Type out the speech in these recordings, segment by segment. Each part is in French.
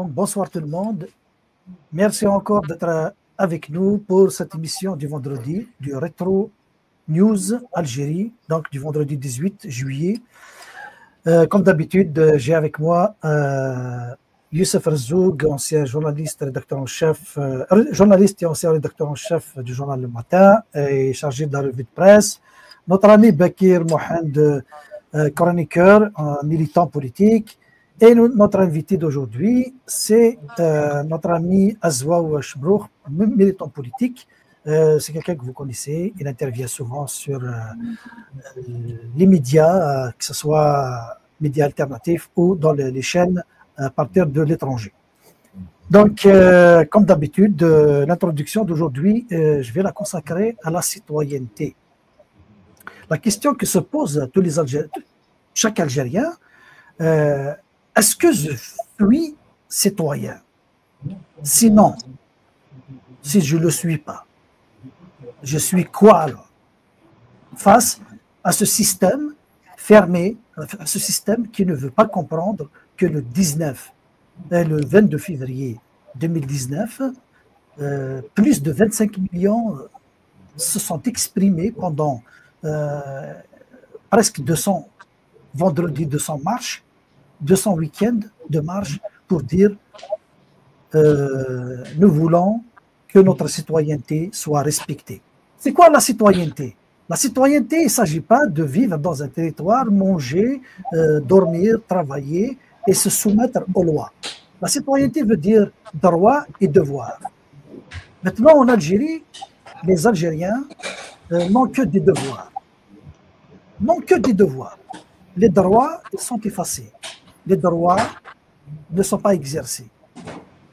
Bonsoir tout le monde. Merci encore d'être avec nous pour cette émission du vendredi, du Retro News Algérie, donc du vendredi 18 juillet. Comme d'habitude, j'ai avec moi Youssef Razzoug, ancien journaliste, rédacteur en chef, journaliste et ancien rédacteur en chef du journal Le Matin et chargé de la revue de presse. Notre ami Bakir Mohand, chroniqueur, militant politique. Et notre invité d'aujourd'hui, c'est notre ami Azwa Chebrouk, militant politique. C'est quelqu'un que vous connaissez. Il intervient souvent sur les médias, que ce soit médias alternatifs ou dans les chaînes à partir de l'étranger. Donc, comme d'habitude, l'introduction d'aujourd'hui, je vais la consacrer à la citoyenneté. La question que se pose tous les Algériens, chaque Algérien, est-ce que je suis citoyen? Sinon, si je ne le suis pas, je suis quoi alors? Face à ce système fermé, à ce système qui ne veut pas comprendre que le 22 février 2019, plus de 25 millions se sont exprimés pendant presque 200 vendredis, 200 marches, 200 week-ends de marche pour dire nous voulons que notre citoyenneté soit respectée. C'est quoi la citoyenneté? La citoyenneté, il ne s'agit pas de vivre dans un territoire, manger, dormir, travailler et se soumettre aux lois. La citoyenneté veut dire droit et devoir. Maintenant, en Algérie, les Algériens n'ont que des devoirs. N'ont que des devoirs. Les droits, ils sont effacés. Les droits ne sont pas exercés.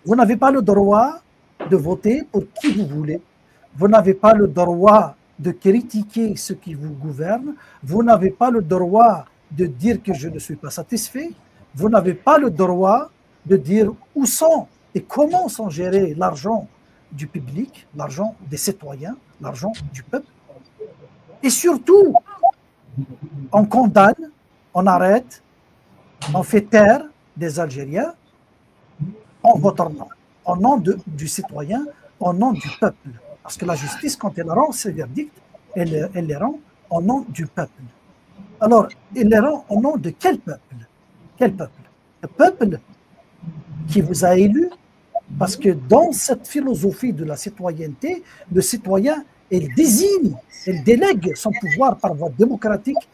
Vous n'avez pas le droit de voter pour qui vous voulez. Vous n'avez pas le droit de critiquer ceux qui vous gouvernent. Vous n'avez pas le droit de dire que je ne suis pas satisfait. Vous n'avez pas le droit de dire où sont et comment sont gérés l'argent du public, l'argent des citoyens, l'argent du peuple. Et surtout, on condamne, on arrête, on fait taire des Algériens en votre nom, au nom du citoyen, au nom du peuple. Parce que la justice, quand elle rend ses verdicts, elle les rend au nom du peuple. Alors, elle les rend au nom de quel peuple? Quel peuple? Le peuple qui vous a élu, parce que dans cette philosophie de la citoyenneté, le citoyen, il désigne, il délègue son pouvoir par voie démocratique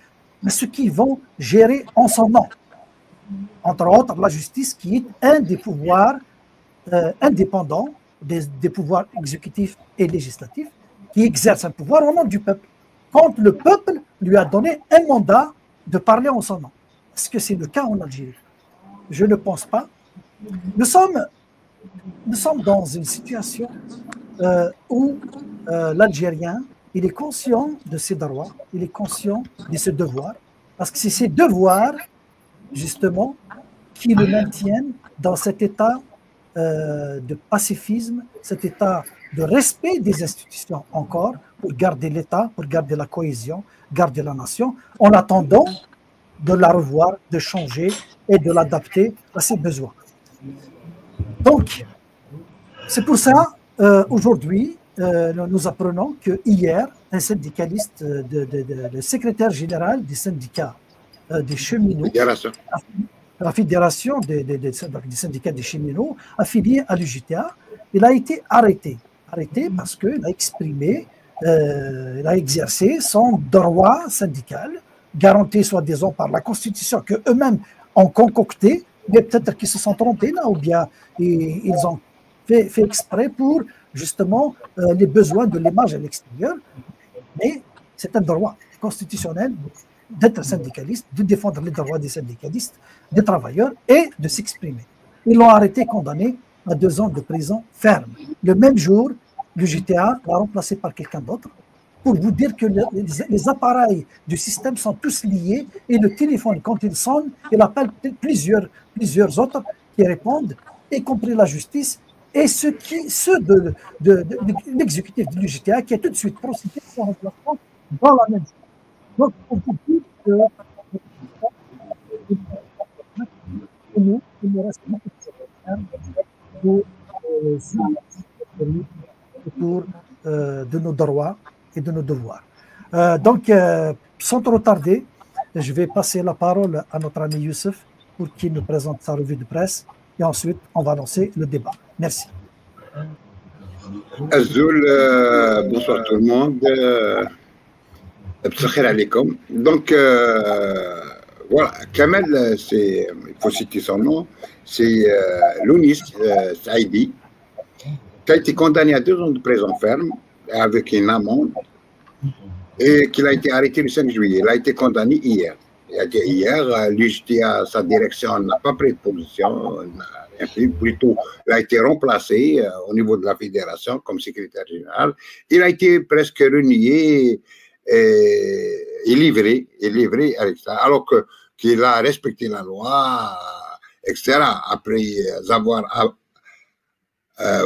à ceux qui vont gérer en son nom. Entre autres, la justice qui est un des pouvoirs indépendants des pouvoirs exécutifs et législatifs qui exerce un pouvoir au nom du peuple. Quand le peuple lui a donné un mandat de parler en son nom. Est-ce que c'est le cas en Algérie? Je ne pense pas. Nous sommes dans une situation où l'Algérien, il est conscient de ses droits, il est conscient de ses devoirs, parce que c'est ses devoirs, justement, qui le maintiennent dans cet état de pacifisme, cet état de respect des institutions encore, pour garder l'État, pour garder la cohésion, garder la nation, en attendant de la revoir, de changer et de l'adapter à ses besoins. Donc, c'est pour ça, aujourd'hui, nous apprenons que hier, un syndicaliste, le secrétaire général du syndicat des cheminots, la fédération des syndicats des cheminots, affilié à l'UJTA, il a été arrêté. Arrêté parce qu'il a exprimé, il a exercé son droit syndical, garanti soi-disant par la Constitution, qu'eux-mêmes ont concocté, mais peut-être qu'ils se sont trompés là, ou bien ils ont fait exprès pour justement les besoins de l'image à l'extérieur. Mais c'est un droit constitutionnel d'être syndicaliste, de défendre les droits des syndicalistes, des travailleurs et de s'exprimer. Ils l'ont arrêté, condamné à 2 ans de prison ferme. Le même jour, l'UJTA l'a remplacé par quelqu'un d'autre pour vous dire que les appareils du système sont tous liés et le téléphone, quand il sonne, il appelle plusieurs autres qui répondent, y compris la justice et ceux de l'exécutif de l'UJTA qui a tout de suite procédé à son remplacement dans la même chose. Donc, on peut dire que Il nous reste beaucoup de choses à faire pour autour de nos droits et de nos devoirs. Donc, sans trop tarder, je vais passer la parole à notre ami Youssef pour qu'il nous présente sa revue de presse et ensuite on va lancer le débat. Merci. Azul, bonsoir tout le monde. Donc, voilà, Kamel, il faut citer son nom, c'est Lounis Saïdi, qui a été condamné à 2 ans de prison ferme avec une amende et qu'il a été arrêté le 5 juillet. Il a été condamné hier. Hier, l'UJTA, sa direction n'a pas pris de position, plutôt, il a été remplacé au niveau de la fédération comme secrétaire général. Il a été presque renié et livré avec ça, alors qu'il a respecté la loi, etc. Après avoir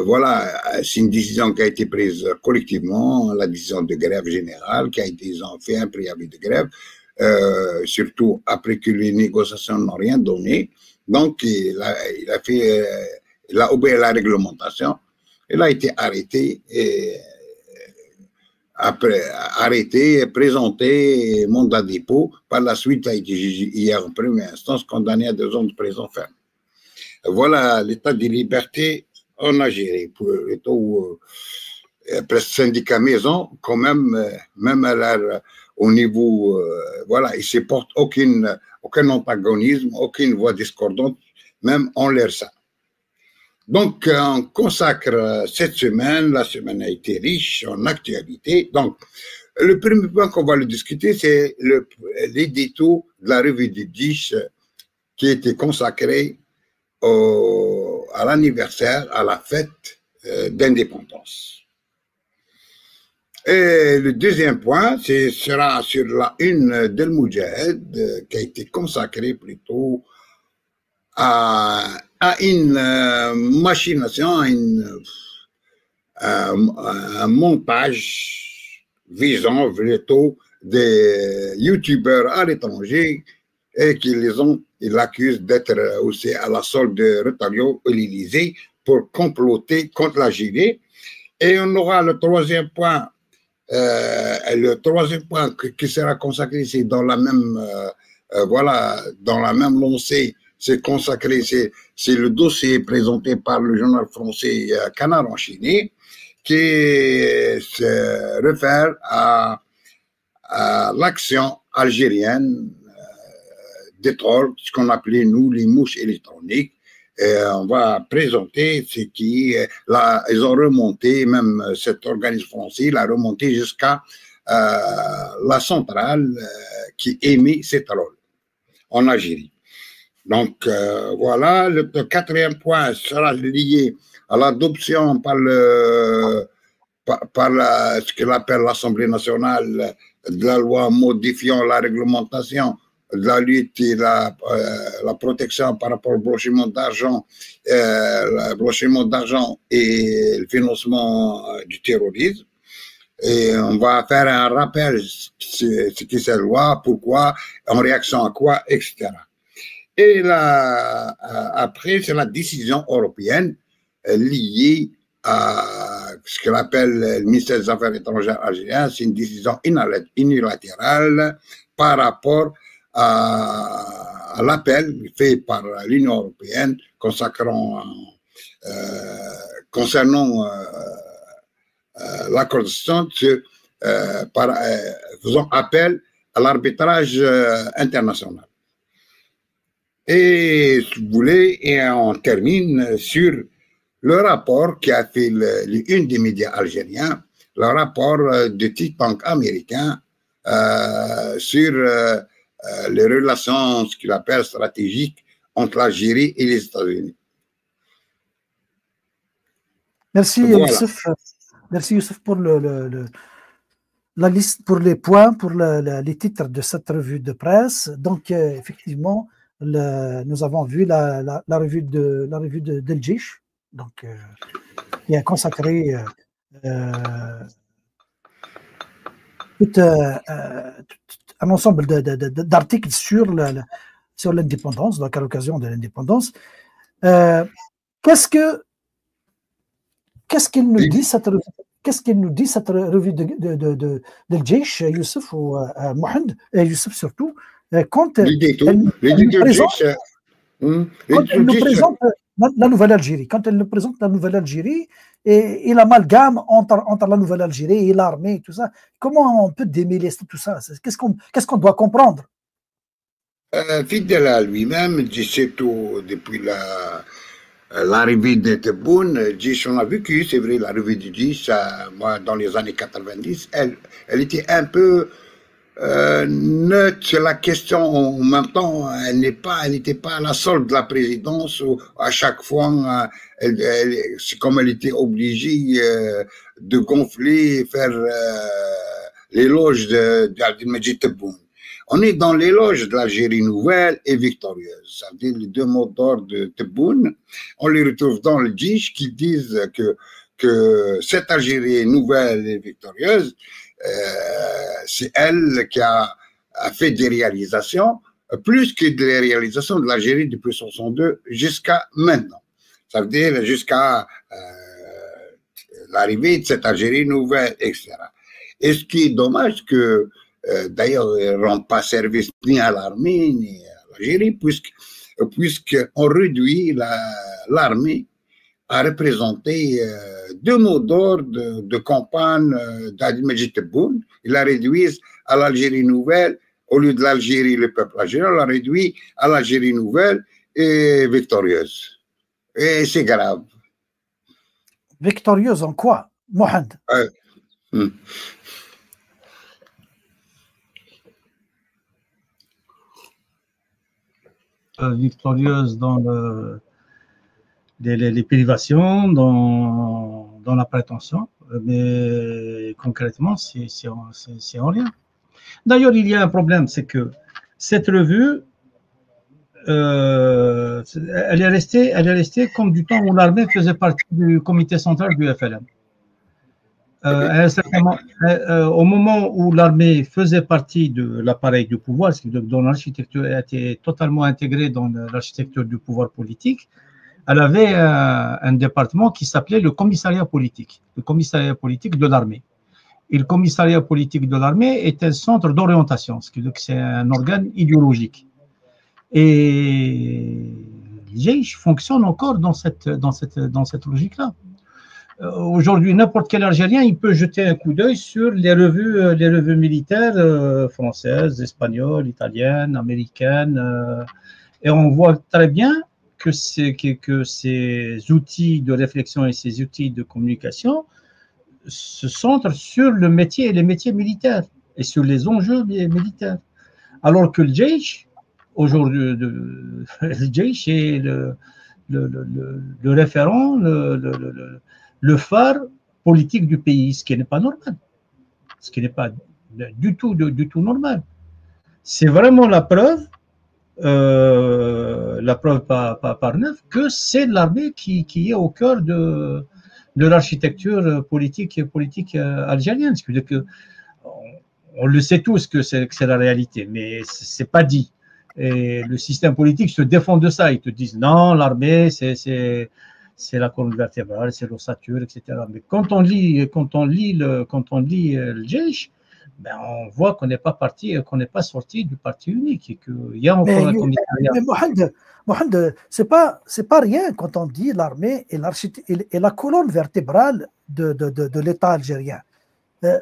voilà, c'est une décision qui a été prise collectivement, la décision de grève générale, qui a été, ils ont fait un préavis de grève, surtout après que les négociations n'ont rien donné. Donc, il a obéi à la réglementation. Il a été arrêté et après arrêté, présenté, mandat de dépôt. Par la suite, il a été jugé hier en première instance, condamné à 2 ans de prison ferme. Voilà l'état de liberté en Algérie. Pour le taux presque syndicat maison, quand même, même au niveau, voilà, il ne supporte aucun antagonisme, aucune voix discordante, même en l'air ça. Donc, on consacre cette semaine, la semaine a été riche en actualité. Donc, le premier point qu'on va le discuter, c'est l'édito de la revue du 10 qui était consacré à l'anniversaire, à la fête d'indépendance. Et le deuxième point, sera sur la une d'El Moudjahed, qui a été consacrée plutôt à une machination, un montage visant plutôt des youtubeurs à l'étranger et ils l'accusent d'être aussi à la solde de Retailleau et l'Élysée pour comploter contre l'Algérie. Et on aura le troisième point. Le troisième point qui sera consacré, c'est dans la même, voilà, dans la même lancée, c'est consacré, c'est le dossier présenté par le journal français Canard enchaîné, qui se réfère à l'action algérienne des trolls, ce qu'on appelait nous les mouches électroniques. On va présenter ce qui, là, ils ont remonté, même cet organisme français, il a remonté jusqu'à la centrale qui émet ces trolls en Algérie. Donc, voilà, le quatrième point sera lié à l'adoption par ce qu'il appelle l'Assemblée nationale de la loi modifiant la réglementation de la lutte et la protection par rapport au blanchiment d'argent, le blanchiment d'argent et le financement du terrorisme. Et on va faire un rappel ce qu'est cette loi, pourquoi, en réaction à quoi, etc. Et là, après, c'est la décision européenne liée à ce qu'on appelle le ministère des Affaires étrangères algérien. C'est une décision unilatérale par rapport à l'appel fait par l'Union européenne concernant l'accord de Stanton, faisant appel à l'arbitrage international. Et si vous voulez, et on termine sur le rapport qui a fait une des médias algériens, le rapport du think tank américain sur les relations, ce qu'il appelle stratégiques, entre l'Algérie et les États-Unis. Merci, voilà. Youssef. Merci Youssef pour la liste, pour les points, pour les titres de cette revue de presse. Donc, effectivement, nous avons vu la revue d'El Djish, donc qui a consacré tout un ensemble d'articles sur sur l'indépendance, donc à l'occasion de l'indépendance. Qu'est-ce qu'il nous dit cette revue de Jaish, Youssef ou Mohamed, et Youssef surtout, quand elle nous présente la Nouvelle-Algérie, quand elle nous présente la Nouvelle-Algérie et l'amalgame entre la Nouvelle-Algérie et l'armée et tout ça, comment on peut démêler tout ça? Qu'est-ce qu'on doit comprendre? Fidèle à lui-même, surtout depuis l'arrivée de Tebboune, on a vu que c'est vrai, l'arrivée de Jish, moi, dans les années 90, elle était un peu neutre sur la question. En même temps, elle n'était pas à la solde de la présidence, où à chaque fois, c'est comme elle était obligée de gonfler, faire l'éloge d'Abdelmajid Tebboune. On est dans l'éloge de l'Algérie nouvelle et victorieuse. Ça veut dire les deux mots d'ordre de Tebboune. On les retrouve dans le Jish qui disent que cette Algérie nouvelle et victorieuse, c'est elle qui a fait des réalisations, plus que des réalisations de l'Algérie depuis 1962 jusqu'à maintenant. Ça veut dire jusqu'à l'arrivée de cette Algérie nouvelle, etc. Et ce qui est dommage que d'ailleurs, ils ne rendent pas service ni à l'armée ni à l'Algérie, puisqu'on réduit l'armée à représenter deux mots d'ordre de campagne d'Abdelmajid Tebboune. Ils la réduisent à l'Algérie nouvelle, au lieu de l'Algérie, le peuple algérien, on la réduit à l'Algérie nouvelle et victorieuse. Et c'est grave. Victorieuse en quoi, Mohamed? Victorieuse dans les privations, dans la prétention, mais concrètement, c'est en rien. D'ailleurs, il y a un problème, c'est que cette revue, elle est restée comme du temps où l'armée faisait partie du comité central du FLN. Au moment où l'armée faisait partie de l'appareil du pouvoir, dont l'architecture était totalement intégrée dans l'architecture du pouvoir politique, elle avait un département qui s'appelait le commissariat politique de l'armée. Et le commissariat politique de l'armée est un centre d'orientation, ce qui veut dire que c'est un organe idéologique. Et le Jaish fonctionne encore dans cette logique-là. Aujourd'hui, n'importe quel Algérien, il peut jeter un coup d'œil sur les revues militaires françaises, espagnoles, italiennes, américaines, et on voit très bien que ces outils de réflexion et ces outils de communication se centrent sur le métier et les métiers militaires et sur les enjeux militaires. Alors que le Jaish, aujourd'hui, le Jaish est le référent, le phare politique du pays, ce qui n'est pas normal, ce qui n'est pas du tout normal. C'est vraiment la preuve par neuf que c'est l'armée qui est au cœur de l'architecture politique algérienne. C'est-à-dire que on le sait tous que c'est la réalité, mais c'est pas dit. Et le système politique se défend de ça. Ils te disent non, l'armée c'est la colonne vertébrale, c'est l'ossature, etc. Mais quand on lit le Jaish, ben on voit qu'on n'est pas sorti du parti unique et qu'il y a encore un commissariat. Mais Mohamed, c'est pas rien quand on dit l'armée et la colonne vertébrale de l'État algérien.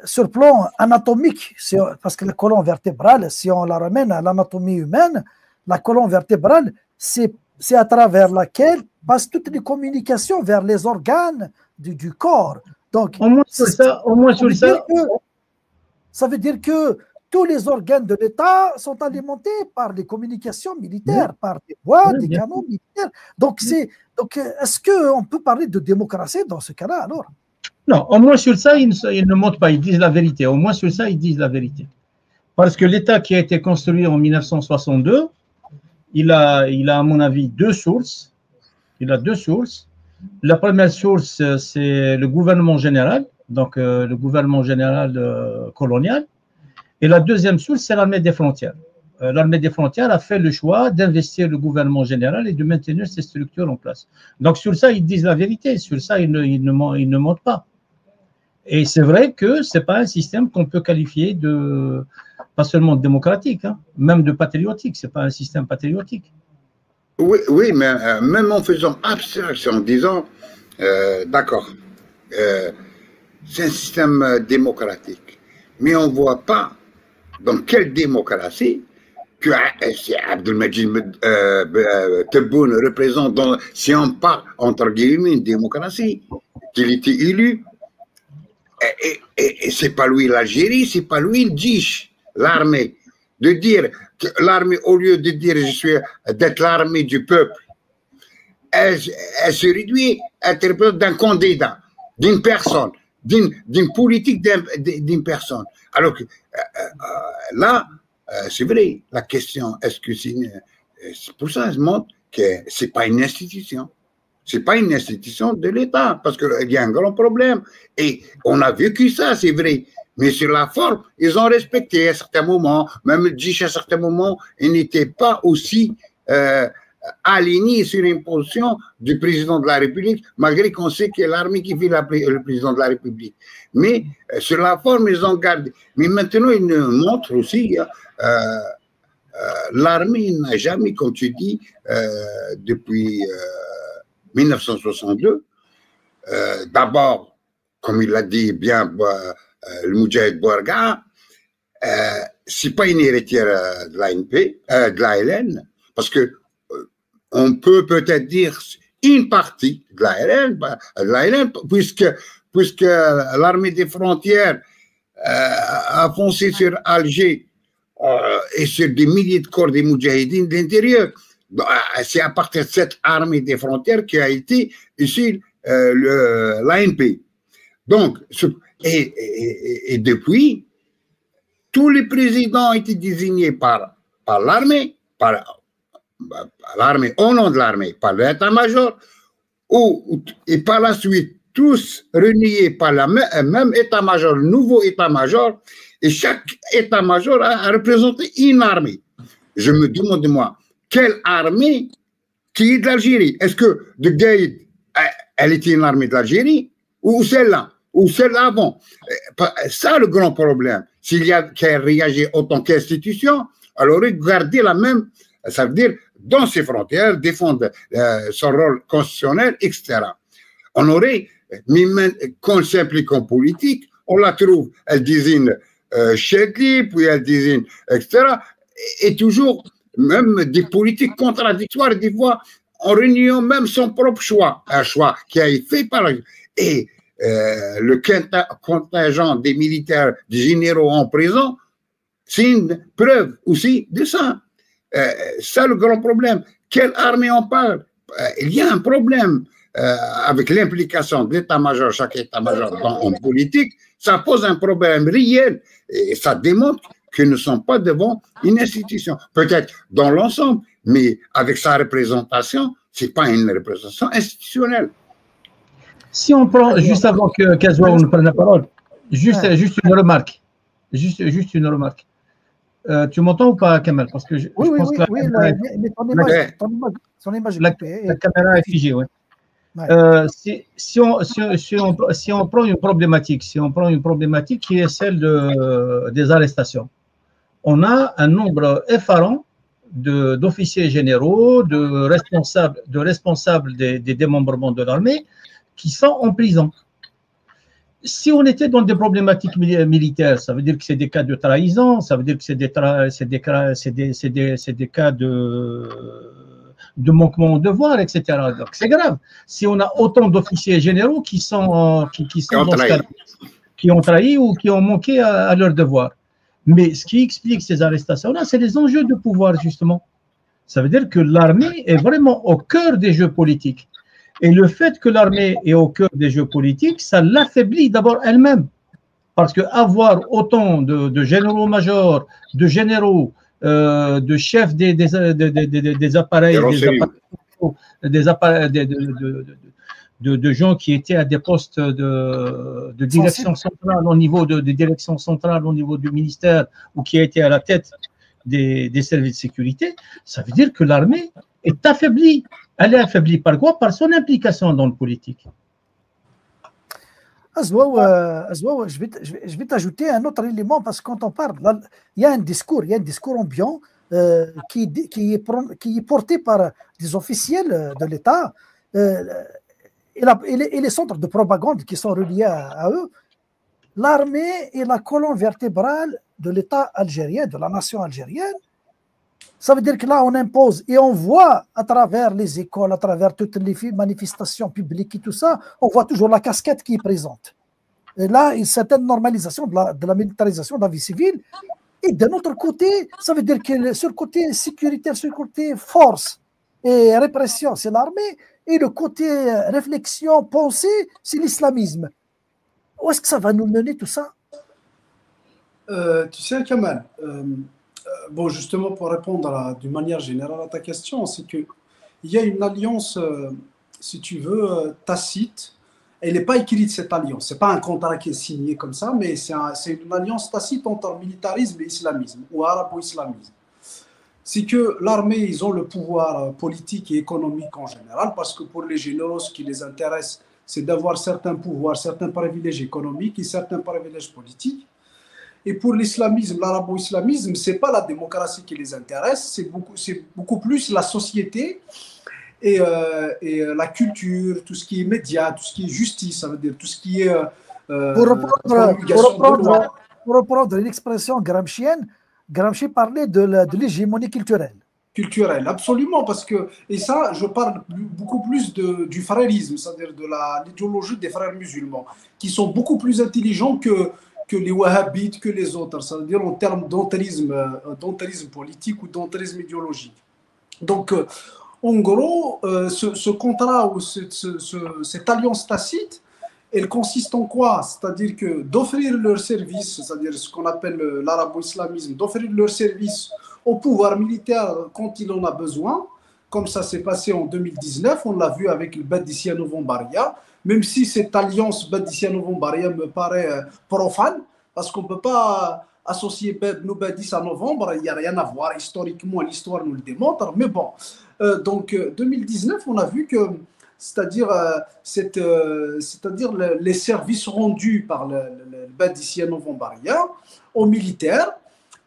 Sur le plan anatomique, parce que la colonne vertébrale, si on la ramène à l'anatomie humaine, la colonne vertébrale, c'est à travers laquelle passent toutes les communications vers les organes du corps. Donc, au moins sur ça, ça veut dire que tous les organes de l'État sont alimentés par les communications militaires, par des voies, des canaux militaires. Donc, est-ce qu'on peut parler de démocratie dans ce cas-là alors? Non, au moins sur ça, ils ne mentent pas, ils disent la vérité. Au moins sur ça, ils disent la vérité. Parce que l'État qui a été construit en 1962, il a, à mon avis, deux sources. Il a deux sources. La première source, c'est le gouvernement général, donc le gouvernement général colonial. Et la deuxième source, c'est l'armée des frontières. l'armée des frontières a fait le choix d'investir le gouvernement général et de maintenir ces structures en place. Donc sur ça, ils disent la vérité, sur ça, ils ne mentent pas. Et c'est vrai que ce n'est pas un système qu'on peut qualifier de, pas seulement de démocratique, hein, même de patriotique, ce n'est pas un système patriotique. Oui, oui, mais même en faisant abstraction, en disant, d'accord, c'est un système démocratique, mais on ne voit pas dans quelle démocratie que Abdelmajid Tebboune représente, si on parle entre guillemets une démocratie, qu'il était élu, et c'est pas lui l'Algérie, c'est pas lui le Djich, l'armée. De dire que l'armée, au lieu de dire je suis d'être l'armée du peuple, elle se réduit à être d'un candidat, d'une personne, d'une politique d'une personne. Alors que là, c'est vrai, la question, est-ce que c'est pour ça, je montre que c'est pas une institution. C'est pas une institution de l'État, parce qu'il y a un grand problème. Et on a vécu ça, c'est vrai. Mais sur la forme, ils ont respecté à certains moments, même le Djich à certains moments, il n'était pas aussi aligné sur une position du président de la République, malgré qu'on sait que l'armée qui fait le président de la République. Mais sur la forme, ils ont gardé. Mais maintenant, ils nous montrent aussi, l'armée n'a jamais, comme tu dis, depuis 1962, d'abord, comme il l'a dit bien le Moudjahid Bouarga, c'est pas une héritière de l'ANP, de l'ALN, parce que on peut peut-être dire une partie de l'ALN, puisque l'armée des frontières a foncé sur Alger et sur des milliers de corps des Moudjahidines de l'intérieur. C'est à partir de cette armée des frontières qui a été ici l'ANP. Donc, et depuis, tous les présidents ont été désignés par l'armée, au nom de l'armée, par l'état-major, et par la suite, tous reniés par le même état-major, le nouveau état-major, et chaque état-major a représenté une armée. Je me demande, moi, quelle armée qui est de l'Algérie? Est-ce que de Gaïd, elle était une armée de l'Algérie, ou celle-là, ou celle avant? Ça, le grand problème. S'il y a qu'à réagir autant qu'institution, alors garder la même, ça veut dire, dans ses frontières, défendre son rôle constitutionnel, etc. On aurait, qu'on s'implique en politique, on la trouve, elle désigne Chedli, puis elle désigne, etc. Et toujours, même des politiques contradictoires, des fois, en réunion même son propre choix, un choix qui a été fait par... Et le contingent des militaires, des généraux en prison, c'est une preuve aussi de ça. Ça, le grand problème. Quelle armée on parle? Il y a un problème avec l'implication de l'état-major, chaque état-major en politique, ça pose un problème réel et ça démontre que nous ne sommes pas devant une institution. Peut-être dans l'ensemble, mais avec sa représentation, ce n'est pas une représentation institutionnelle. Si on prend, juste avant que Kazoua nous prenne la parole, juste une remarque. Juste une remarque. Tu m'entends ou pas, Kamel? Parce que je pense que la caméra est figée, oui. Si on prend une problématique, qui est celle des arrestations, on a un nombre effarant d'officiers généraux, de responsables des démembrements de l'armée qui sont en prison. Si on était dans des problématiques militaires, ça veut dire que c'est des cas de trahison, ça veut dire que c'est des cas de manquement au devoir, etc. Donc c'est grave. Si on a autant d'officiers généraux qui ont trahi ou qui ont manqué à leur devoir. Mais ce qui explique ces arrestations-là, c'est les enjeux de pouvoir, justement. Ça veut dire que l'armée est vraiment au cœur des jeux politiques. Et le fait que l'armée est au cœur des jeux politiques, ça l'affaiblit d'abord elle-même. Parce qu'avoir autant de généraux-majors, de généraux, de chefs des appareils, de gens qui étaient à des postes de direction centrale au niveau de direction centrale au niveau du ministère ou qui a été à la tête des services de sécurité, ça veut dire que l'armée est affaiblie. Elle est affaiblie par quoi? Par son implication dans le politique. Azwaou, je vais t'ajouter un autre élément parce que quand on parle, là, il y a un discours ambiant qui est porté par des officiels de l'État et les centres de propagande qui sont reliés à eux. L'armée est la colonne vertébrale de l'État algérien, de la nation algérienne. Ça veut dire que là, on impose et on voit à travers les écoles, à travers toutes les manifestations publiques et tout ça, on voit toujours la casquette qui est présente. Et là, une certaine normalisation de la militarisation de la vie civile. Et d'un autre côté, ça veut dire que sur le côté sécuritaire, sur le côté force et répression, c'est l'armée. Et le côté réflexion, pensée, c'est l'islamisme. Où est-ce que ça va nous mener tout ça? Tu sais, Kamal, bon, justement, pour répondre d'une manière générale à ta question, c'est qu'il y a une alliance, si tu veux, tacite. Elle n'est pas écrite, cette alliance. Ce n'est pas un contrat qui est signé comme ça, mais c'est une alliance tacite entre militarisme et islamisme, ou arabo-islamisme. C'est que l'armée, ils ont le pouvoir politique et économique en général, parce que pour les généraux, ce qui les intéresse, c'est d'avoir certains pouvoirs, certains privilèges économiques et certains privilèges politiques. Et pour l'islamisme, l'arabo-islamisme, ce n'est pas la démocratie qui les intéresse, c'est beaucoup plus la société et la culture, tout ce qui est médias, tout ce qui est justice, ça veut dire tout ce qui est pour reprendre l'expression gramscienne, Gramsci parlait de l'hégémonie culturelle. Culturelle, absolument, parce que, et ça, je parle beaucoup plus du frérisme, c'est-à-dire de l'idéologie des frères musulmans, qui sont beaucoup plus intelligents que les wahhabites, que les autres, c'est-à-dire en termes d'entrisme politique ou d'entrisme idéologique. Donc, en gros, ce contrat ou cette alliance tacite, elle consiste en quoi? C'est-à-dire que d'offrir leur service, c'est-à-dire ce qu'on appelle l'arabo-islamisme, d'offrir leur service au pouvoir militaire quand il en a besoin, comme ça s'est passé en 2019, on l'a vu avec le Badiciano-Vombaria, même si cette alliance Badiciano-Vombaria me paraît profane, parce qu'on ne peut pas associer nos Badis à novembre, il n'y a rien à voir, historiquement l'histoire nous le démontre, mais bon. Donc 2019, on a vu que, c'est-à-dire les services rendus par le Badiciano-Vombaria aux militaires,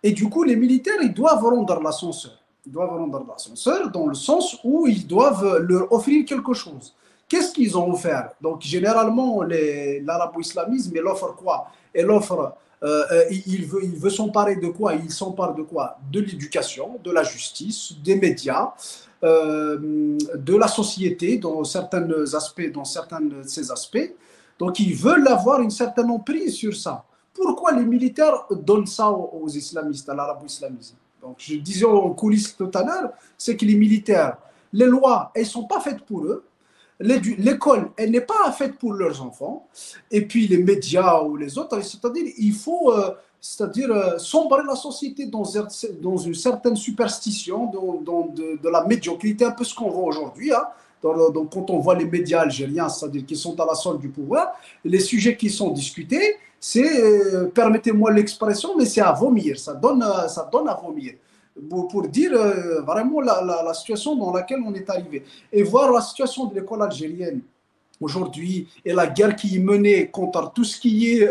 et du coup les militaires, ils doivent rendre l'ascenseur. Ils doivent rendre l'ascenseur dans le sens où ils doivent leur offrir quelque chose. Qu'est-ce qu'ils ont offert? Donc généralement, l'arabo-islamisme, il offre quoi? Il offre il veut s'emparer de quoi? Il s'empare de quoi? De l'éducation, de la justice, des médias, de la société dans certains de ces aspects. Donc ils veulent avoir une certaine emprise sur ça. Pourquoi les militaires donnent ça aux islamistes, à l'arabo-islamisme? Donc je disais en coulisses tout à l'heure, c'est que les militaires, les lois, elles ne sont pas faites pour eux. L'école, elle n'est pas faite pour leurs enfants. Et puis les médias ou les autres, c'est-à-dire il faut sombrer la société dans une certaine superstition, de la médiocrité, un peu ce qu'on voit aujourd'hui. Hein. Donc quand on voit les médias algériens, c'est-à-dire qui sont à la solde du pouvoir, les sujets qui sont discutés, c'est, permettez-moi l'expression, mais c'est à vomir, ça donne à vomir. Pour dire vraiment la situation dans laquelle on est arrivé. Et voir la situation de l'école algérienne aujourd'hui et la guerre qui est menée contre tout ce qui est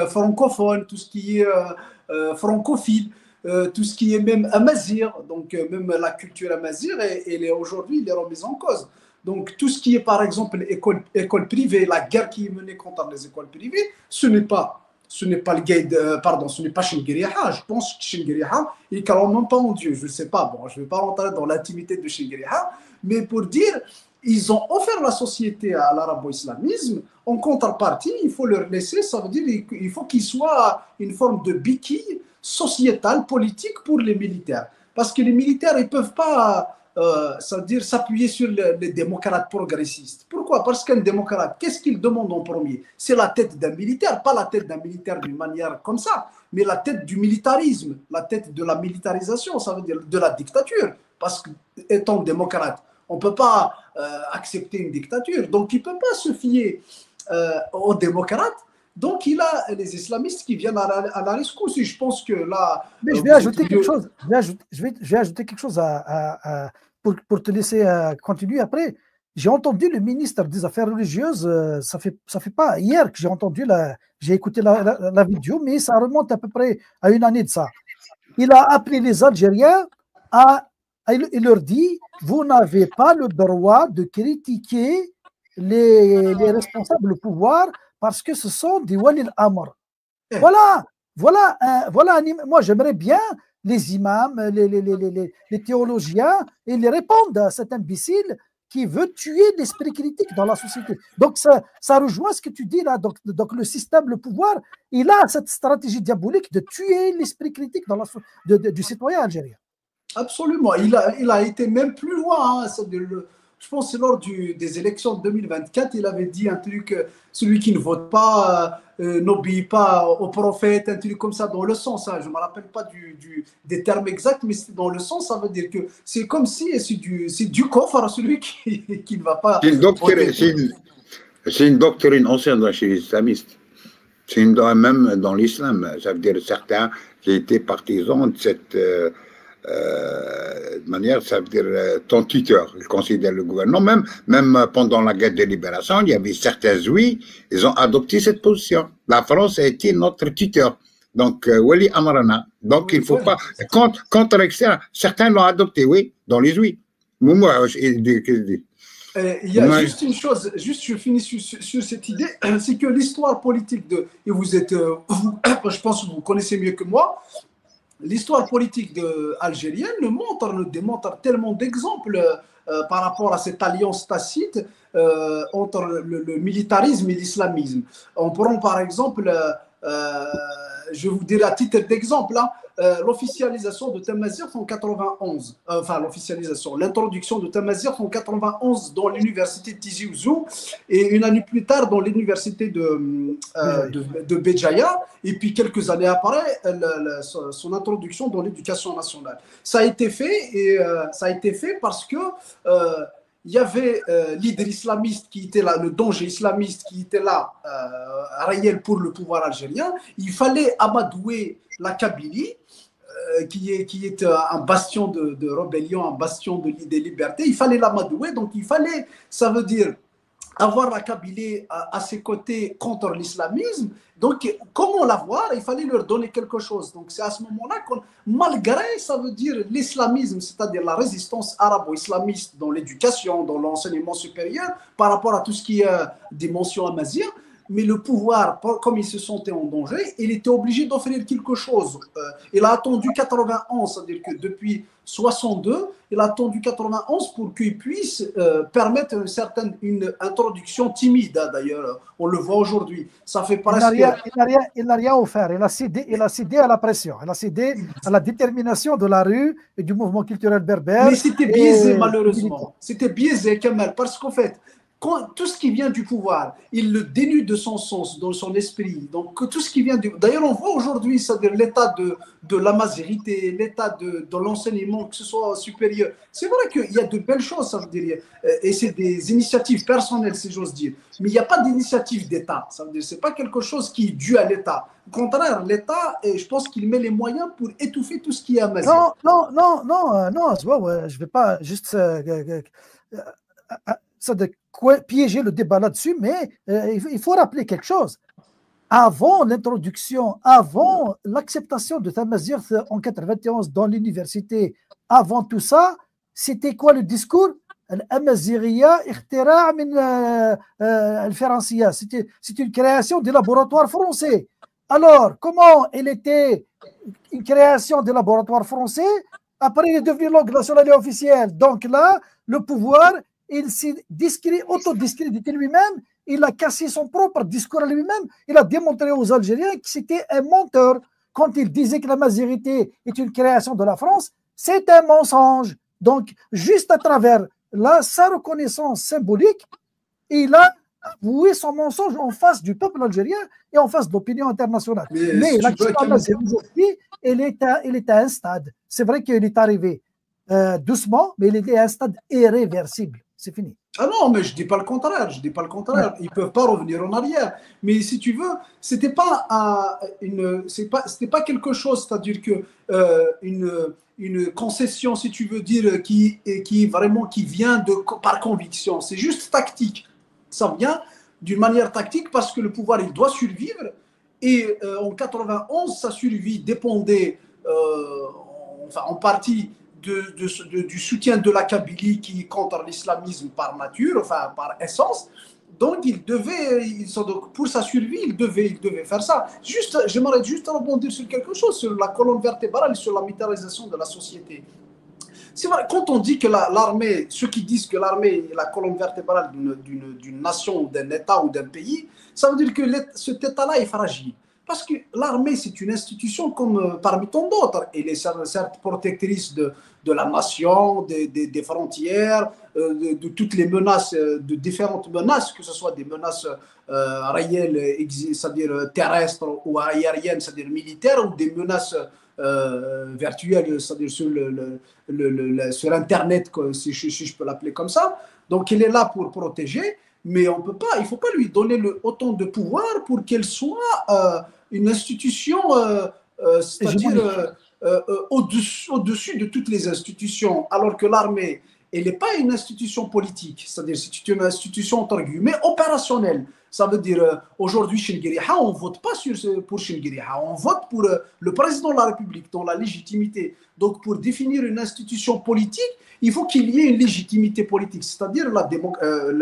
francophone, tout ce qui est francophile, tout ce qui est même amazir, donc même la culture amazir, aujourd'hui, elle est remise en cause. Donc tout ce qui est par exemple école privée, la guerre qui est menée contre les écoles privées, ce n'est pas le guide, ce n'est pas Chengueriha. Je pense que Chengueriha, il ne croit même pas en Dieu. Je ne sais pas. Bon, je ne vais pas rentrer dans l'intimité de Chengueriha, mais pour dire, ils ont offert la société à l'arabo-islamisme. En contrepartie, il faut leur laisser, ça veut dire qu'il faut qu'ils soient une forme de béquille sociétale, politique pour les militaires. Parce que les militaires, ils ne peuvent pas c'est-à-dire s'appuyer sur les démocrates progressistes. Pourquoi? Parce qu'un démocrate, qu'est-ce qu'il demande en premier? C'est la tête d'un militaire, pas la tête d'un militaire d'une manière comme ça, mais la tête du militarisme, la tête de la militarisation, ça veut dire de la dictature. Parce qu'étant démocrate, on ne peut pas accepter une dictature. Donc il ne peut pas se fier aux démocrates, Donc, il a les islamistes qui viennent à la rescousse. Et je pense que là. Mais je vais ajouter quelque chose. Je vais ajouter quelque chose pour te laisser continuer après. J'ai entendu le ministre des Affaires religieuses, ça fait pas hier que j'ai écouté la vidéo, mais ça remonte à peu près à une année de ça. Il a appelé les Algériens il leur dit, vous n'avez pas le droit de critiquer les responsables au pouvoir parce que ce sont des Wali al-Amr. Voilà, moi j'aimerais bien les imams, les théologiens, ils répondent à cet imbécile qui veut tuer l'esprit critique dans la société. Donc ça rejoint ce que tu dis là. Donc le système, le pouvoir, il a cette stratégie diabolique de tuer l'esprit critique du citoyen algérien. Absolument. Il a été même plus loin. Hein. Je pense que c'est lors des élections de 2024, il avait dit un truc, celui qui ne vote pas n'obéit pas au prophète, un truc comme ça, dans le sens, hein, je ne me rappelle pas des termes exacts, mais dans le sens, ça veut dire que c'est comme si c'est du coffre à celui qui ne va pas... C'est une doctrine ancienne chez les islamistes. C'est même dans l'islam. Ça veut dire certains qui étaient partisans de cette... de manière, ça veut dire ton tuteur, il considère le gouvernement. Même pendant la guerre de libération, il y avait certains oui, ils ont adopté cette position. La France a été notre tuteur. Donc, Wali Amarana. Donc, il ne faut pas. Contre externe, certains l'ont adopté, oui, dans les oui. Moi, il y a juste une chose, je finis sur cette idée, c'est que l'histoire politique et vous êtes, je pense que vous connaissez mieux que moi, l'histoire politique algérienne démontre tellement d'exemples par rapport à cette alliance tacite entre le militarisme et l'islamisme. On prend par exemple, je vous dirai à titre d'exemple, l'officialisation de Tamazight en 91, l'introduction de Tamazight en 91 dans l'université de Tizi Ouzou et une année plus tard dans l'université de Béjaïa, et puis quelques années après son introduction dans l'éducation nationale. Ça a été fait parce que il y avait l'idée islamiste qui était là, le danger islamiste qui était là, réel pour le pouvoir algérien. Il fallait amadouer la Kabylie, qui est un bastion de rébellion, un bastion des libertés. Il fallait l'amadouer, donc ça veut dire avoir la Kabylie à ses côtés contre l'islamisme. Donc, comment l'avoir? Il fallait leur donner quelque chose. Donc, c'est à ce moment-là malgré, ça veut dire l'islamisme, c'est-à-dire la résistance arabo-islamiste dans l'éducation, dans l'enseignement supérieur, par rapport à tout ce qui est dimension amazigh, mais le pouvoir, comme il se sentait en danger, il était obligé d'offrir quelque chose. Il a attendu 91, c'est-à-dire que depuis 62, il a attendu 91 pour qu'il puisse permettre une introduction timide, d'ailleurs. On le voit aujourd'hui. Ça fait presque... Il n'a rien offert. Il a cédé à la pression. Il a cédé à la détermination de la rue et du mouvement culturel berbère. Mais c'était biaisé, malheureusement. C'était biaisé, Kamal, parce qu'en fait, tout ce qui vient du pouvoir, il le dénude de son sens, de son esprit. Donc, tout ce qui vient du... D'ailleurs, on voit aujourd'hui, c'est-à-dire l'état de l'amazérité, l'état de l'enseignement, que ce soit supérieur. C'est vrai qu'il y a de belles choses, ça veut dire, et c'est des initiatives personnelles, si j'ose dire. Mais il n'y a pas d'initiative d'État. Ça veut dire, c'est pas quelque chose qui est dû à l'État. Au contraire, l'État, je pense qu'il met les moyens pour étouffer tout ce qui est amazigh. Non, je ne vais pas juste... ça de piéger le débat là-dessus, mais il faut rappeler quelque chose. Avant l'introduction, avant l'acceptation de Tamazight en 91 dans l'université, avant tout ça, c'était quoi le discours? L'Amazighiya ikhtira' min al-Faransiya. C'est une création des laboratoires français. Alors, comment elle était une création des laboratoires français? Après, il est devenu langue nationale et officielle. Donc là, le pouvoir, il s'est autodiscrédité lui-même, il a cassé son propre discours à lui-même, il a démontré aux Algériens que c'était un menteur. Quand il disait que la majorité est une création de la France, c'est un mensonge. Donc, juste à travers sa reconnaissance symbolique, il a avoué son mensonge en face du peuple algérien et en face de l'opinion internationale. Mais l'action algérienne aujourd'hui, elle est à un stade. C'est vrai qu'il est arrivé doucement, mais il était à un stade irréversible. C'est fini. Ah non, mais je dis pas le contraire, je dis pas le contraire. Ils peuvent pas revenir en arrière. Mais si tu veux, c'était pas c'était pas quelque chose, c'est-à-dire que une concession, si tu veux dire, qui vraiment qui vient par conviction. C'est juste tactique. Ça vient d'une manière tactique parce que le pouvoir il doit survivre. Et en 91, sa survie dépendait, en partie du soutien de la Kabylie qui est contre l'islamisme par nature, enfin par essence. Donc, pour sa survie, il devait faire ça. J'aimerais juste rebondir sur quelque chose, sur la colonne vertébrale et sur la militarisation de la société. C'est vrai, quand on dit que l'armée, ceux qui disent que l'armée est la colonne vertébrale d'une nation, d'un État ou d'un pays, ça veut dire que cet État-là est fragile. Parce que l'armée, c'est une institution comme parmi tant d'autres. Elle est certes protectrice de la nation, des frontières, de toutes les menaces, de différentes menaces, que ce soit des menaces réelles, c'est-à-dire terrestres ou aériennes, c'est-à-dire militaires, ou des menaces virtuelles, c'est-à-dire sur Internet, si je peux l'appeler comme ça. Donc, elle est là pour protéger, mais il ne faut pas lui donner autant de pouvoir pour qu'elle soit une institution, c'est-à-dire au-dessus de toutes les institutions, alors que l'armée, elle n'est pas une institution politique, c'est-à-dire c'est une institution entre guillemets opérationnelle. Ça veut dire aujourd'hui chez Ngueriha, on ne vote pas pour Ngueriha, on vote pour le président de la République dans la légitimité. Donc pour définir une institution politique, il faut qu'il y ait une légitimité politique, c'est-à-dire la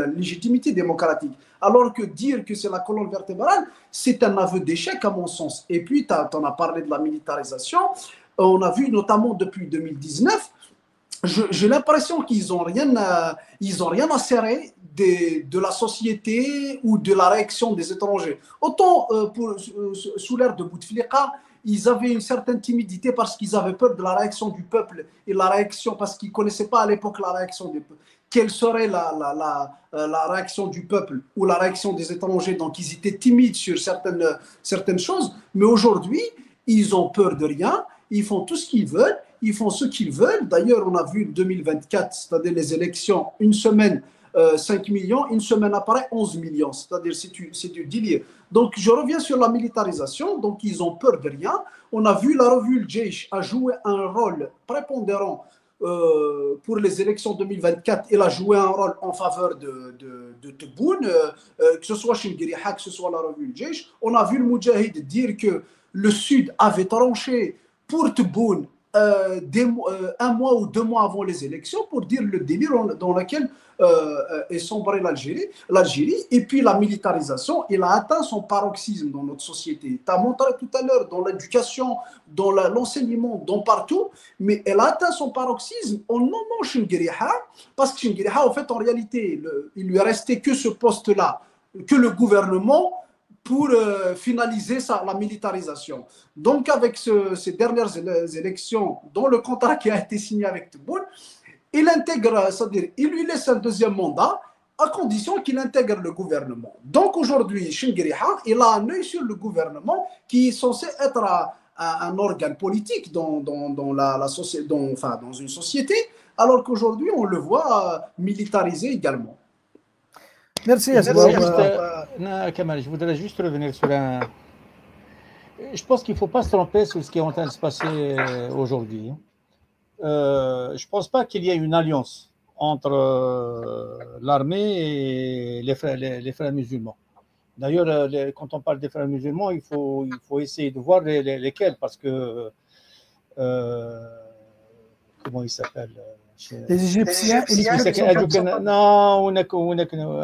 légitimité démocratique. Alors que dire que c'est la colonne vertébrale, c'est un aveu d'échec à mon sens. Et puis, tu en as parlé de la militarisation. On a vu notamment depuis 2019, j'ai l'impression qu'ils n'ont rien à serrer de la société ou de la réaction des étrangers. Autant sous l'ère de Bouteflika, ils avaient une certaine timidité parce qu'ils avaient peur de la réaction du peuple et la réaction, parce qu'ils ne connaissaient pas à l'époque la réaction du peuple. Quelle serait la réaction du peuple ou la réaction des étrangers? Donc, ils étaient timides sur certaines choses, mais aujourd'hui, ils ont peur de rien, ils font tout ce qu'ils veulent, ils font ce qu'ils veulent. D'ailleurs, on a vu 2024, c'est-à-dire les élections, une semaine, 5 millions, une semaine après, 11 millions. C'est-à-dire, c'est du délire. Donc, je reviens sur la militarisation. Donc, ils ont peur de rien. On a vu la revue Le Jaish a joué un rôle prépondérant pour les élections 2024. Elle a joué un rôle en faveur de Tebboune, que ce soit chez Ngueriha, que ce soit la revue Le Jaish. On a vu le Moudjahid dire que le Sud avait tranché pour Tebboune un mois ou 2 mois avant les élections pour dire le délire dans lequel est sombrée l'Algérie. Et puis la militarisation, elle a atteint son paroxysme dans notre société. Tu as montré tout à l'heure dans l'éducation, dans l'enseignement, dans partout, mais elle a atteint son paroxysme en nommant Ngueriha, parce que Ngueriha, en fait, en réalité, il lui restait que ce poste-là, que le gouvernement pour finaliser la militarisation. Donc, avec ces dernières élections, dont le contrat qui a été signé avec Tebboune, il intègre, c'est-à-dire, il lui laisse un deuxième mandat à condition qu'il intègre le gouvernement. Donc, aujourd'hui, Ngueriha, il a un œil sur le gouvernement qui est censé être un organe politique dans une société, alors qu'aujourd'hui, on le voit militarisé également. Merci, Kamal, je voudrais juste revenir sur un... Je pense qu'il ne faut pas se tromper sur ce qui est en train de se passer aujourd'hui. Je ne pense pas qu'il y ait une alliance entre l'armée et les frères musulmans. D'ailleurs, quand on parle des frères musulmans, il faut essayer de voir lesquels, parce que... comment ils s'appellent? Les Égyptiens et les Égyptiens. Non, on a Ben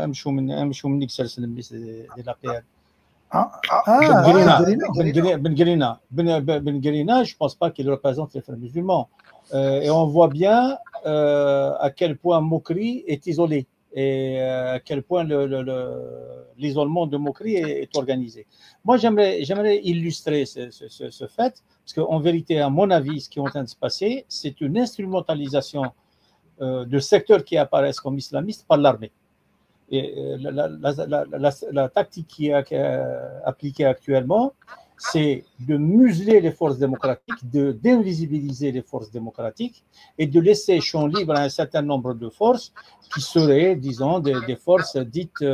Guerina, je ne pense pas qu'il représente les frères musulmans. Et on voit bien à quel point Mokri est isolé et à quel point l'isolement de Mokri est organisé. Moi, j'aimerais illustrer ce fait, parce qu'en vérité, à mon avis, ce qui est en train de se passer, c'est une instrumentalisation de secteurs qui apparaissent comme islamistes par l'armée. Et la tactique qui est appliquée actuellement, c'est de museler les forces démocratiques, d'invisibiliser les forces démocratiques et de laisser champ libre à un certain nombre de forces qui seraient, disons, des forces dites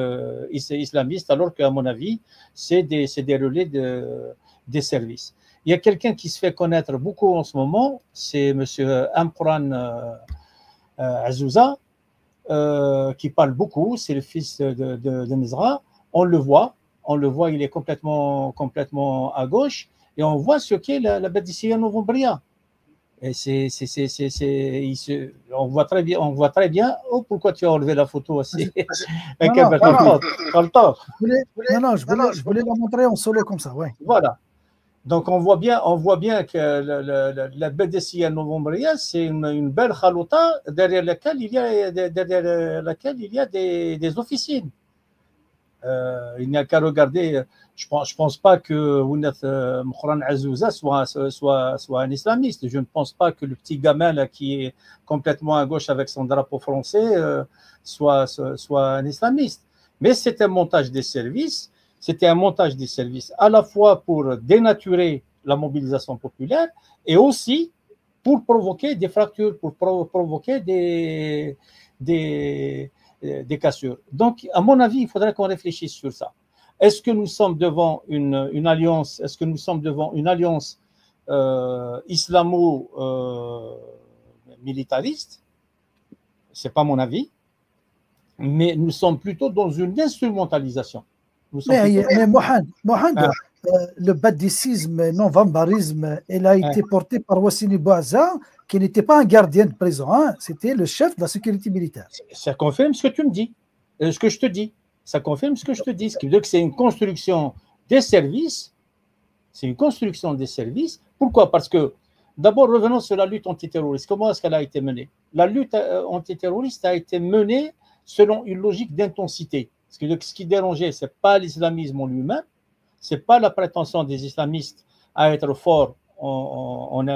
islamistes, alors qu'à mon avis, c'est des relais des services. Il y a quelqu'un qui se fait connaître beaucoup en ce moment, c'est M. Amran Azouza, qui parle beaucoup, c'est le fils de Nizra. On le voit, il est complètement à gauche, et on voit ce qu'est la Badissia Novombria. Et on voit très bien. Oh, pourquoi tu as enlevé la photo aussi? Non, je voulais la montrer en solo comme ça, ouais. Voilà. Donc on voit bien que la Badissia Novombria, c'est une belle chalouta derrière laquelle il y a des officines. Il n'y a qu'à regarder. Je pense pas que Mkhran Azouza soit un islamiste. Je ne pense pas que le petit gamin là, qui est complètement à gauche avec son drapeau français soit un islamiste. Mais c'est un montage des services. C'était un montage des services à la fois pour dénaturer la mobilisation populaire et aussi pour provoquer des fractures, pour provoquer des cassures. Donc, à mon avis, il faudrait qu'on réfléchisse sur ça. Est-ce que nous sommes devant une alliance? Est-ce que nous sommes devant une alliance islamo-militariste? C'est pas mon avis, mais nous sommes plutôt dans une instrumentalisation. Mais Mohamed, le badicisme, non-vambarisme, il a été porté par Wassini Bouazza, qui n'était pas un gardien de prison, hein, c'était le chef de la sécurité militaire. Ça confirme ce que tu me dis, ce que je te dis. Ça confirme ce que je te dis. Ce qui veut dire que c'est une construction des services. C'est une construction des services. Pourquoi? Parce que, d'abord, revenons sur la lutte antiterroriste. Comment est-ce qu'elle a été menée? La lutte antiterroriste a été menée selon une logique d'intensité. Ce qui dérangeait, ce n'est pas l'islamisme en lui-même, ce n'est pas la prétention des islamistes à être forts en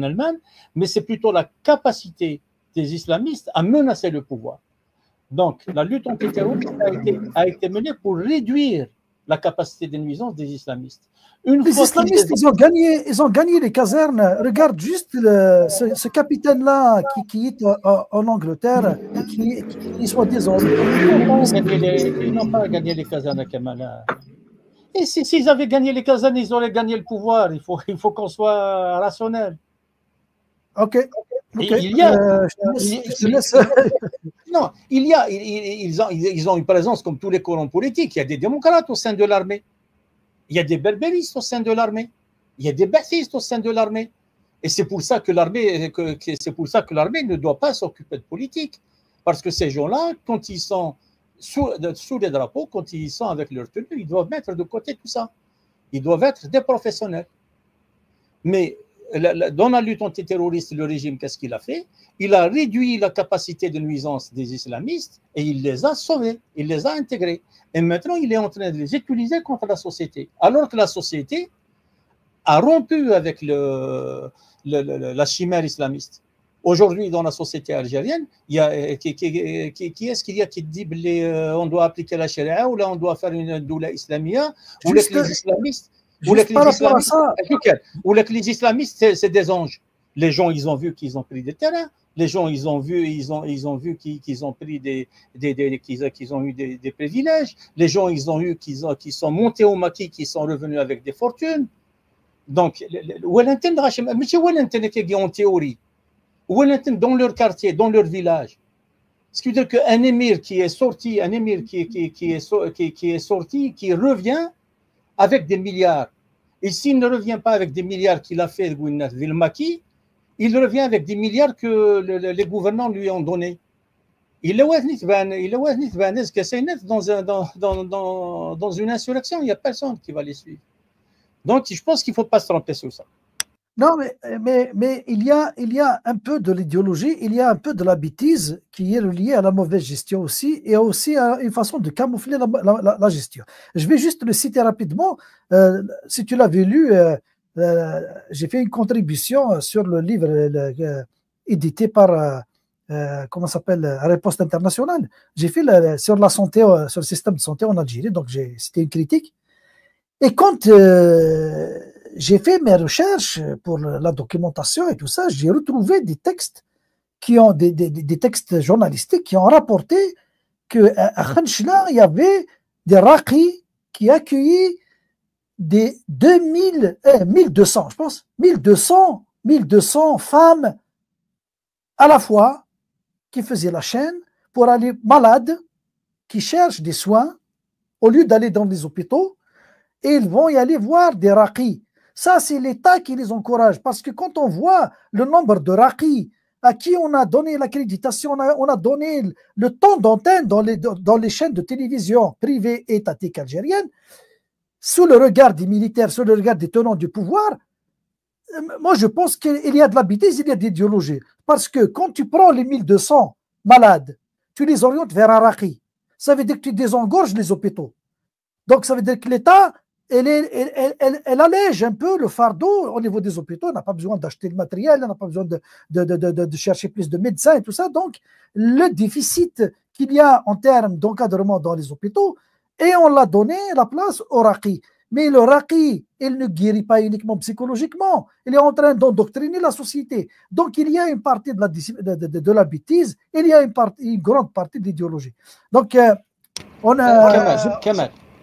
Allemagne, mais c'est plutôt la capacité des islamistes à menacer le pouvoir. Donc, la lutte antiterroriste a été menée pour réduire la capacité de nuisance des islamistes. Les islamistes, ils ont gagné les casernes. Regarde juste ce capitaine-là qui est en Angleterre, qui soit disant. Ils n'ont pas gagné les casernes, Kamala. Et s'ils avaient gagné les casernes, ils auraient gagné le pouvoir. Il faut qu'on soit rationnel. Ok. Non, ils ont une présence comme tous les colons politiques. Il y a des démocrates au sein de l'armée. Il y a des berbéristes au sein de l'armée. Il y a des ba'thistes au sein de l'armée. Et c'est pour ça que l'armée ne doit pas s'occuper de politique. Parce que ces gens-là, quand ils sont sous les drapeaux, quand ils sont avec leur tenue, ils doivent mettre de côté tout ça. Ils doivent être des professionnels. Mais dans la lutte antiterroriste, le régime, qu'est-ce qu'il a fait? Il a réduit la capacité de nuisance des islamistes et il les a sauvés, il les a intégrés. Et maintenant, il est en train de les utiliser contre la société. Alors que la société a rompu avec la chimère islamiste. Aujourd'hui, dans la société algérienne, qui est-ce qu'il y a qui dit on doit appliquer la charia ou là on doit faire une doula islamia ou les islamistes? Ou les islamistes, c'est des anges. Les gens, ils ont vu qu'ils ont pris des terrains. Les gens, ils ont vu qu'ils ont pris qu'ils ont eu des privilèges. Les gens, ils ont eu qu'ils sont montés au maquis, qu'ils sont revenus avec des fortunes. Donc, en théorie, dans leur quartier, dans leur village. Ce qui veut dire qu'un émir qui est sorti, qui revient avec des milliards. Et s'il ne revient pas avec des milliards qu'il a fait le maquis, il revient avec des milliards que les gouvernants lui ont donnés. Il est dans une insurrection, il n'y a personne qui va les suivre. Donc, je pense qu'il ne faut pas se tromper sur ça. Non, mais il y a un peu de l'idéologie, il y a un peu de la bêtise qui est reliée à la mauvaise gestion aussi, et aussi à une façon de camoufler la gestion. Je vais juste le citer rapidement. Si tu l'avais lu, j'ai fait une contribution sur le livre édité par, comment s'appelle, Riposte Internationale. J'ai fait sur la santé, sur le système de santé en Algérie, donc c'était une critique. Et quand j'ai fait mes recherches pour la documentation et tout ça, j'ai retrouvé des textes qui ont des textes journalistiques qui ont rapporté qu'à Khanchla, il y avait des raqis qui accueillisent des 1200, je pense, 1200 femmes à la fois qui faisaient la chaîne pour aller malades, qui cherchent des soins, au lieu d'aller dans les hôpitaux, et ils vont y aller voir des raqis. Ça, c'est l'État qui les encourage, parce que quand on voit le nombre de raqis à qui on a donné l'accréditation, on a donné le temps d'antenne dans les chaînes de télévision privées et étatiques algériennes, sous le regard des militaires, sous le regard des tenants du pouvoir, moi je pense qu'il y a de la bêtise, il y a de l'idéologie. Parce que quand tu prends les 1200 malades, tu les orientes vers un raqi, ça veut dire que tu désengorges les hôpitaux. Donc ça veut dire que l'État, elle allège un peu le fardeau au niveau des hôpitaux. On n'a pas besoin d'acheter le matériel, on n'a pas besoin de chercher plus de médecins et tout ça. Donc, le déficit qu'il y a en termes d'encadrement dans les hôpitaux, et on l'a donné la place au raqi. Mais le raqi, il ne guérit pas uniquement psychologiquement, il est en train d'endoctriner la société. Donc, il y a une partie de la bêtise, il y a une grande partie d'idéologie. Donc, on a...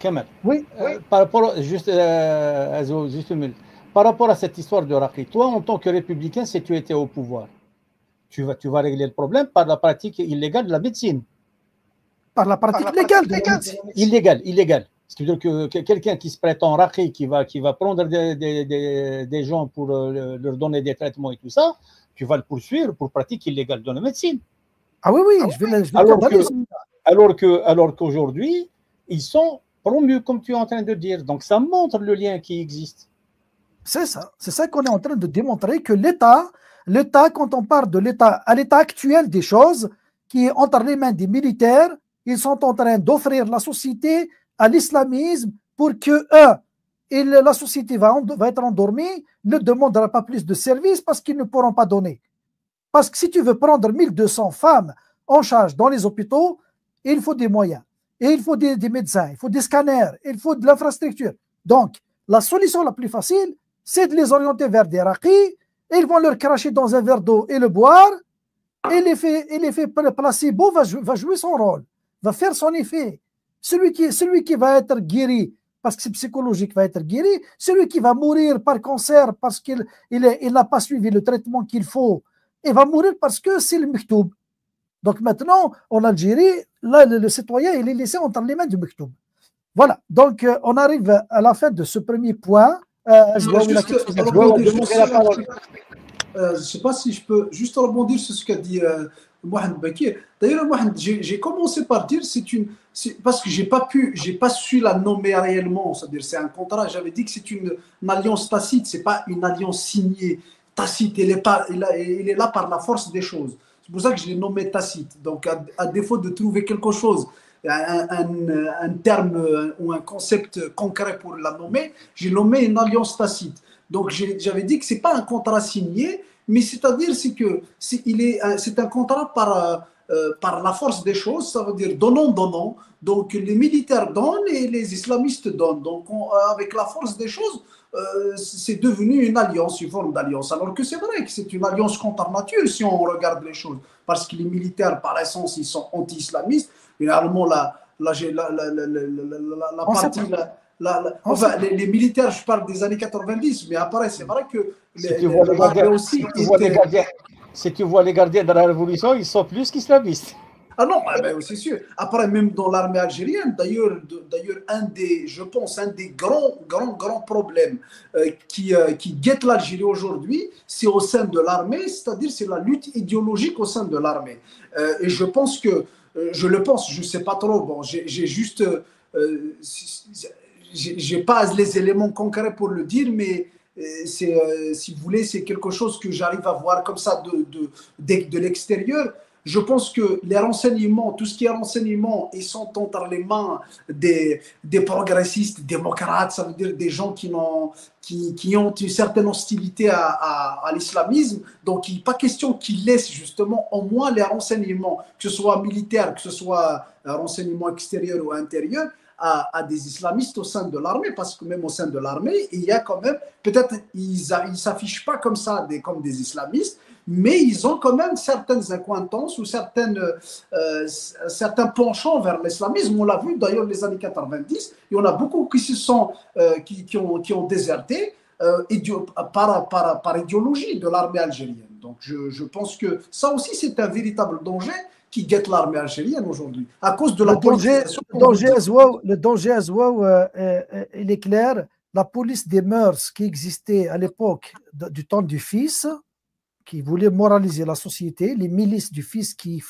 Kamal. Oui. Par rapport, juste une minute. Par rapport à cette histoire de raqi, toi, en tant que républicain, si tu étais au pouvoir, tu vas régler le problème par la pratique illégale de la médecine. Par la pratique légale de la médecine. Illégal. C'est-à-dire que quelqu'un qui se prétend raqi, qui va prendre des gens pour leur donner des traitements et tout ça, tu vas le poursuivre pour pratique illégale de la médecine. Ah oui, je vais le alors qu'aujourd'hui, ils sont promus, comme tu es en train de dire. Donc, ça montre le lien qui existe. C'est ça qu'on est en train de démontrer, que l'État, quand on parle de l'État, à l'état actuel des choses, qui est entre les mains des militaires, ils sont en train d'offrir la société à l'islamisme pour que la société va être endormie, ne demandera pas plus de services parce qu'ils ne pourront pas donner. Parce que si tu veux prendre 1200 femmes en charge dans les hôpitaux, il faut des moyens. Et il faut des médecins, il faut des scanners, il faut de l'infrastructure. Donc, la solution la plus facile, c'est de les orienter vers des raqis, et ils vont leur cracher dans un verre d'eau et le boire, et l'effet placebo va jouer son rôle, va faire son effet. Celui qui va être guéri, parce que c'est psychologique, va être guéri. Celui qui va mourir par cancer parce qu'il n'a pas suivi le traitement qu'il faut, il va mourir parce que c'est le mektoub. Donc maintenant, en Algérie, là, le citoyen, il est laissé entre les mains du mektoub. Voilà, donc on arrive à la fin de ce premier point. Je ne sais pas si je peux juste rebondir sur ce qu'a dit Mohamed Bakir. D'ailleurs, Mohamed, j'ai commencé par dire parce que j'ai pas su la nommer réellement. C'est-à-dire, c'est un contrat. J'avais dit que c'est une alliance tacite, c'est pas une alliance signée. Tacite, il est là par la force des choses. C'est pour ça que je l'ai nommé tacite. Donc, à défaut de trouver quelque chose, un terme ou un concept concret pour la nommer, j'ai nommé une alliance tacite. Donc, j'avais dit que ce n'est pas un contrat signé, mais c'est-à-dire c'est un contrat par la force des choses, ça veut dire donnant. Donc, les militaires donnent et les islamistes donnent. Donc, avec la force des choses, c'est devenu une alliance, une forme d'alliance. Alors que c'est vrai que c'est une alliance contre nature si on regarde les choses. Parce que les militaires, par essence, ils sont anti-islamistes. Généralement, les militaires, je parle des années 90, mais après, c'est vrai que si tu vois les gardiens de la révolution, ils sont plus qu'islamistes. Ah non, c'est sûr. Après, même dans l'armée algérienne, d'ailleurs, je pense, un des grands problèmes qui guette l'Algérie aujourd'hui, c'est au sein de l'armée, c'est-à-dire c'est la lutte idéologique au sein de l'armée. Et je pense que, je ne sais pas trop, bon, j'ai juste, j'ai pas les éléments concrets pour le dire, mais si vous voulez, c'est quelque chose que j'arrive à voir comme ça de l'extérieur. Je pense que les renseignements, tout ce qui est renseignements, ils sont entre les mains des progressistes, démocrates, ça veut dire des gens qui ont une certaine hostilité à l'islamisme. Donc, il n'est pas question qu'ils laissent justement au moins les renseignements, que ce soit militaires, que ce soit renseignements extérieurs ou intérieurs, à des islamistes au sein de l'armée, parce que même au sein de l'armée, il y a quand même, peut-être ils ne s'affichent pas comme ça, comme des islamistes, mais ils ont quand même certaines accointances ou certains penchants vers l'islamisme. On l'a vu d'ailleurs les années 90, il y en a beaucoup qui ont déserté par idéologie de l'armée algérienne. Donc je pense que ça aussi c'est un véritable danger qui guette l'armée algérienne aujourd'hui, à cause de la politisation. Le danger, il est clair. La police des mœurs qui existait à l'époque du temps du fils, qui voulait moraliser la société, les milices du fils qui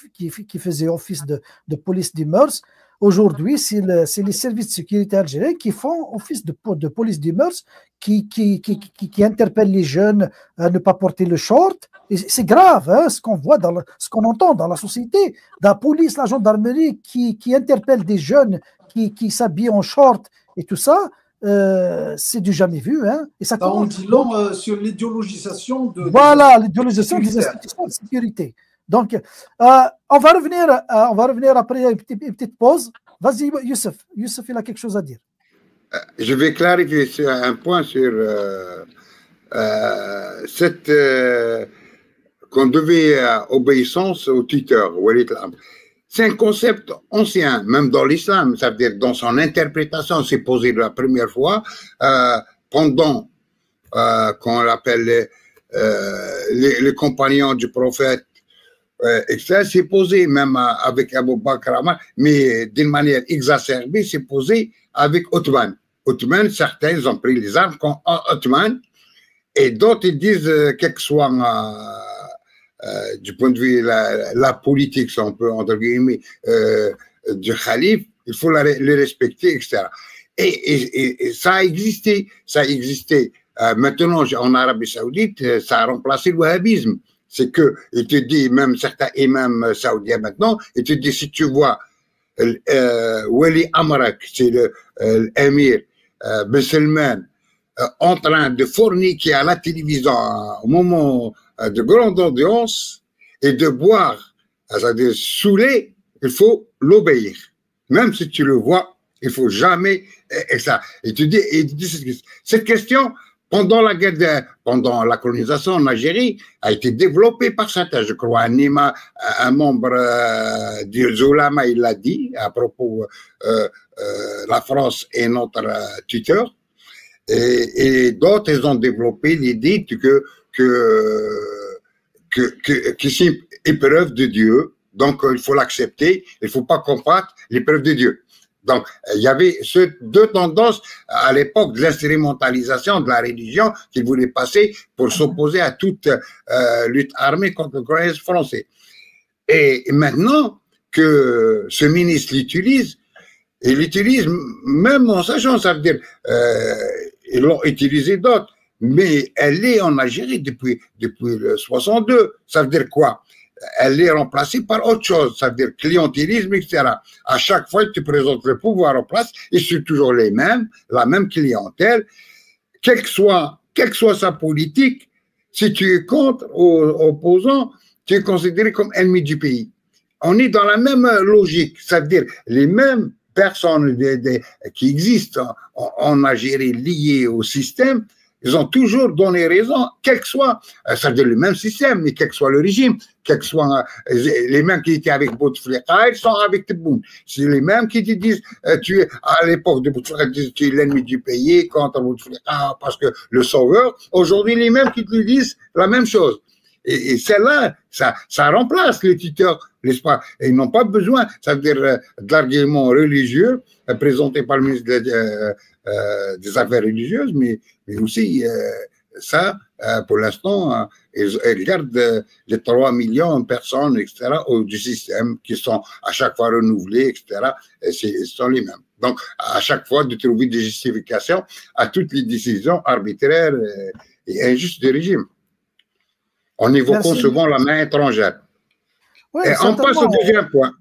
faisaient office de police des mœurs, aujourd'hui, c'est les services de sécurité algériens qui font office de police des mœurs, qui interpellent les jeunes à ne pas porter le short. C'est grave, hein, ce qu'on voit, ce qu'on entend dans la société. La police, la gendarmerie qui interpelle des jeunes qui s'habillent en short et tout ça, c'est du jamais vu. Hein, et ça on dit long sur l'idéologisation de... Voilà, l'idéologisation des institutions de sécurité. Donc, on va revenir après une petite pause. Vas-y, Youssef. Youssef, il a quelque chose à dire. Je vais clarifier un point sur cette qu'on devait obéissance au tuteur. C'est un concept ancien, même dans l'islam, ça veut dire dans son interprétation, c'est posé la première fois pendant qu'on l'appelle les compagnons du prophète, etc. C'est posé même avec Abu Bakr, mais d'une manière exacerbée, c'est posé avec Othman. Othman, certains ont pris les armes contre Othman, et d'autres ils disent, quel que soit du point de vue la politique, si on peut, entre guillemets, du calife, il faut les respecter, etc. Et ça a existé. Maintenant, en Arabie Saoudite, ça a remplacé le wahhabisme. C'est que, il te dit, même certains imams saoudiens maintenant, il te dit, si tu vois Wali Amrak, c'est l'émir Ben Salman, en train de forniquer à la télévision au moment de grande audience et de boire, c'est-à-dire saoulé, il faut l'obéir. Même si tu le vois, il faut jamais, et ça. Et tu dis, cette question, pendant pendant la colonisation en Algérie, a été développée par certains. Je crois, un membre du Zulama, il l'a dit, à propos la France est notre tuteur. Et d'autres, ils ont développé l'idée que c'est épreuve de Dieu, donc il faut l'accepter, il ne faut pas combattre l'épreuve de Dieu. Donc, il y avait deux tendances à l'époque de l'instrumentalisation de la religion qu'ils voulaient passer pour s'opposer à toute lutte armée contre le colonialisme français. Et maintenant que ce ministre l'utilise, il l'utilise même en sachant, ça veut dire, ils l'ont utilisé d'autres, mais elle est en Algérie depuis le 62. Ça veut dire quoi? Elle est remplacée par autre chose, ça veut dire clientélisme, etc. À chaque fois que tu présentes le pouvoir en place, ils sont toujours les mêmes, la même clientèle, quelle que soit sa politique. Si tu es contre ou opposant, tu es considéré comme ennemi du pays. On est dans la même logique, ça veut dire les mêmes personnes qui existent en Algérie liées au système, ils ont toujours donné raison, quel que soit, ça veut dire le même système, mais quel que soit le régime, quel que soit les mêmes qui étaient avec Bouteflika, ils sont avec Tebboune. C'est les mêmes qui te disent, à l'époque de Bouteflika, tu es l'ennemi du pays contre Bouteflika parce que le sauveur. Aujourd'hui, les mêmes qui te disent la même chose. Et celle-là, ça remplace les tuteurs, n'est-ce pas? Et ils n'ont pas besoin, ça veut dire, de l'argument religieux présenté par le ministre des Affaires religieuses, mais aussi ça, pour l'instant, ils regardent les 3 millions de personnes, etc., du système qui sont à chaque fois renouvelés, etc., et ce sont les mêmes. Donc, à chaque fois, de trouver des justifications à toutes les décisions arbitraires et injustes du régime, en évoquant souvent la main étrangère. Oui, et on passe au deuxième point.